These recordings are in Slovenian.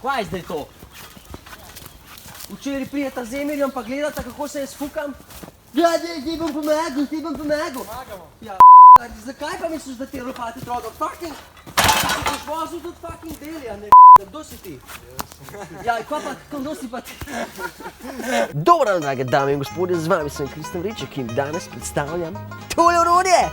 Kaj je zdaj to? Včeraj prijeta z Emiljem pa gledata, kako se jaz fukam. Ja, ti bom pomagal. Pomagamo. Ja, zakaj pa misliš, da ti lopati trodo? Fucking, si boš vozil tudi fucking deli, a ne kdo si ti? Ja, kdo si pa ti? Dobar dan, drage dame in gospodje, z vami sem Kristjan Vreček in danes predstavljam tole orodje.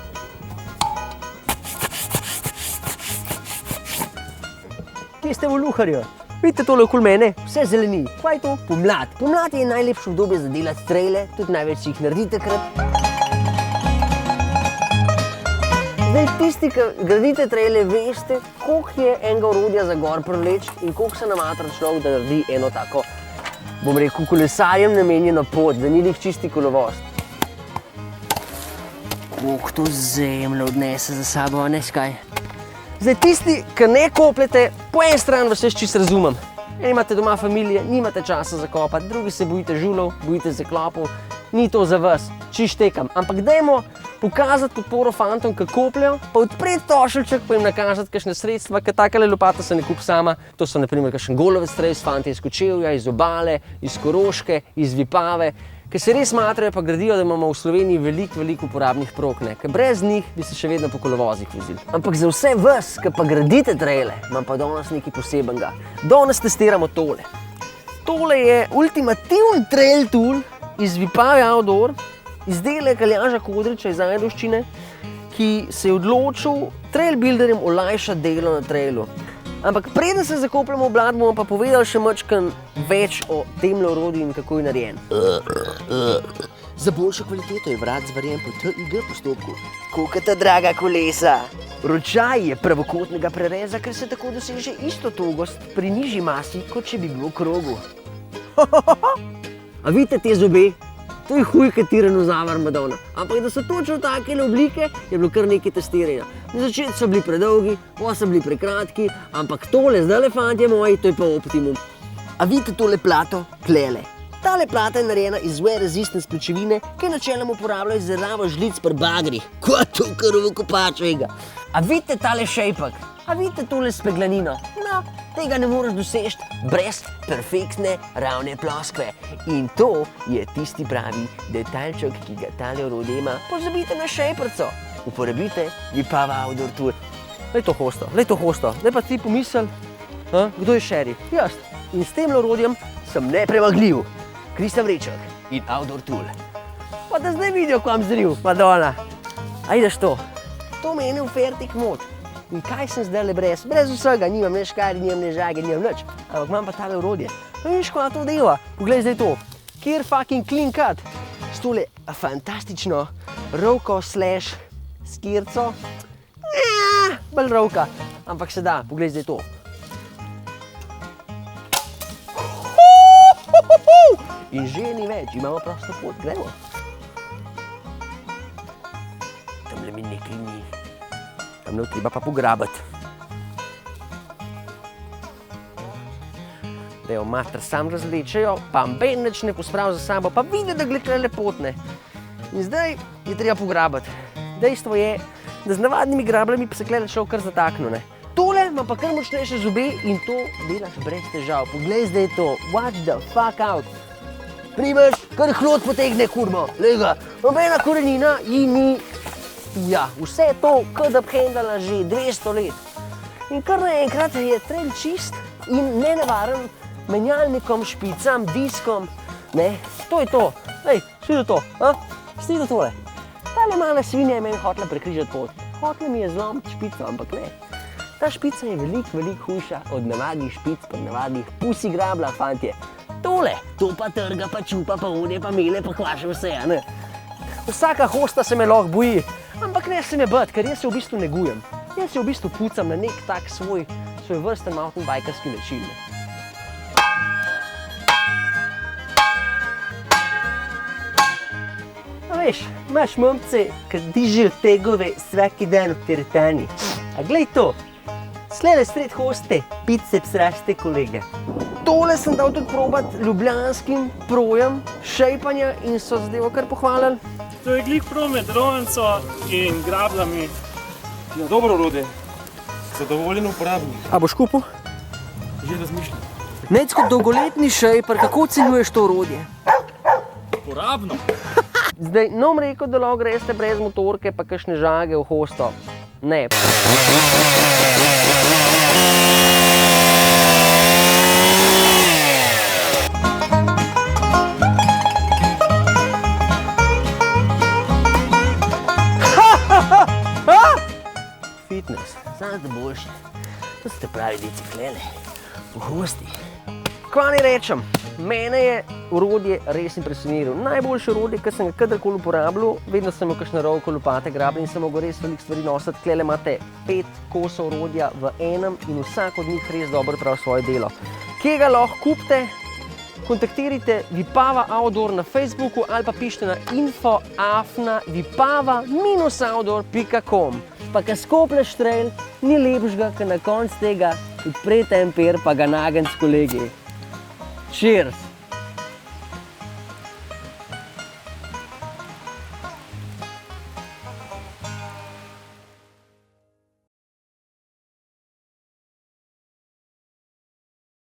Kje ste v Luharju? Vidite tole okoli mene? Vse zeleni. Kaj je to? Pomlad. Pomlad je najlepše obdobje za delati trejle, tudi največ jih naredite takrat. Zdaj, tisti, ki gradite trejle, veste, koliko je enega orodja za gor privleči in koliko se namatra človek, da naredi eno tako, bom rekel, kolesarjem namenjeno pot, da ni njih čisti kolovoz. Koliko to zemljo odnese za sabo, ne skaj. Zdaj, tisti, ki ne kopljete, po eni strani vas jaz čisto razumem. Imate doma familije, nimate časa za kopati, drugi se bojite žulov, bojite se klopov, ni to za vas, čisto tekam. Ampak dajmo pokazati podporo fantom, ki kopljajo, pa odpreti tošelček, pa jim nakažati kakšne sredstva, ker takale lopata se ne kup sama. To so na primer kakšen golovec strejs, fanti iz Kočevja, iz Obale, iz Koroške, iz Vipave, ki se res matrajo pa gradijo, da imamo v Sloveniji veliko uporabnih prog, ker brez njih bi se še vedno po kolovozih vozili. Ampak za vse vas, ki pa gradite trejle, imam pa danes nekaj posebenega. Danes testiramo tole. Tole je ultimativen trail tool iz Vipave Outdoor, izdelek Aljaža Kodriča iz Ajdovščine, ki se je odločil trail builderjem olajšati delo na trailu. Ampak preden se zakopljamo v blad, bomo pa povedali še mačkan več o tem orodju in kako je narejen. Za boljšo kvaliteto je vrat zvarjen po TIG postopku. Kokata draga kolesa! Ročaj je pravokotnega prereza, ker se tako doseže isto togost pri nižji masi, kot če bi bil v krogu. A vidite te zobe? To je huj, kot tiranozavar Madonna. Ampak da so točno takele oblike, je bilo kar nekaj testiranja. Na začetku so bili predolgi, pa so bili prekratki, ampak tole zdajle, fantje moji, to je pa optimum. A vidite tole plato? Tlele. Tale plata je narejena iz wear resistance pločevine, ki načeloma uporabljajo za ravo žlic pri bagrih. Kot to krvo kopačevega. A vidite tale šejpak? A vidite tole speglanino? No, tega ne moreš doseči brez perfektne ravne ploskve. In to je tisti pravi detajlček, ki ga tale orodje ima. Pozabite na šejprco. Uporabite Vipava Outdoor Tool. Lej to hosto. Zdaj pa ti pomisel, kdo je šerif? Jaz. In s tem orodjem sem nepremagljiv. Kristjan Vreček in Outdoor Tool. Pa da zdaj vidijo, kam zril, Madonna. A ideš to? To meni v fertik mod. In kaj sem zdaj brez? Brez vsega, nimam ne škari, nimam ne žage, nimam nič. Ampak imam pa tale orodje. No viš, ko na to dela. Poglej zdaj to. Kjer fucking clean cut. S tole fantastično rovko slash skirco. Bolj rovka. Ampak se da, poglej zdaj to. In že ni več, imamo prosto pot, gremo. Tamle mi nekaj ni. Tamle treba pa pograbati. Da jo mater sam razlečejo, pa mben nič ne posprav za sabo, pa vidi, da glede lepotne. In zdaj je treba pograbati. Dejstvo je, da z navadnimi grabljami pa se klede šel kar zataknil, ne. Tole ima pa kar močnejše zobe in to delaš brez težav. Poglej zdaj to, watch the fuck out. Primeš, kar hlod potegne, kurmo, lega, nobena korenina ji ni, ja, vse to, kot da bi hendala že 200 let. In kar naenkrat je trail čist in nenevaren menjalnikom, špicam, diskom, ne, to je to. Lej, svido to, svido tole. Tale mala svinja je meni hotela prekrižati pot. Hotela mi je zlomiti špico, ampak ne. Ta špica je veliko hujša od navadnih špic, pa navadnih pusi grabla, fantje. Tole, to pa trga, pa čupa, pa unje, pa mele, pa kvaše vse, ne. Vsaka hosta se me lahko boji, ampak ne se me bati, ker jaz se v bistvu negujem. Jaz se v bistvu pucam na nek tak svoj vrsten mountainbikerski način. A veš, imaš momce, ki dižijo tegove svaki dan v teretani. A glej to, slede sred hoste, biceps raste, kolege. Tole sem dal tudi probati ljubljanskim projem šejpanja in so zadevo kar pohvalili. To je glih prav med rovnico in grabljami. Ja, dobro orodje. Zadovoljen uporabnik. A boš kupil? Že razmišljam. Nec kot dolgoletni šejper, kako ocenjuješ to orodje? Uporabno. Zdaj, nom rekel, da lahko greste brez motorke pa kakšne žage v hosto. Ne. Fitness, znam da boljše. To ste pravi biciklele, v hosti. Kaj naj rečem, mene je orodje res impresioniralo. Najboljše orodje, ki sem ga kadarkoli uporabljal, vedno sem imel kakšne rovke, lopate, grablje in sem mogel res veliko stvari nositi. Tlele imate 5 kosov orodja v enem in vsak od njih res dobro pravi svoje delo. Kje ga lahko kupite? Kontaktirajte Vipava Outdoor na Facebooku ali pa pišite na info@vipava-outdoor.com. Pa ko skoplješ trail, ni lepšega, ko na koncu tega odprete en per pa ga nagnete s kolegi. Cheers!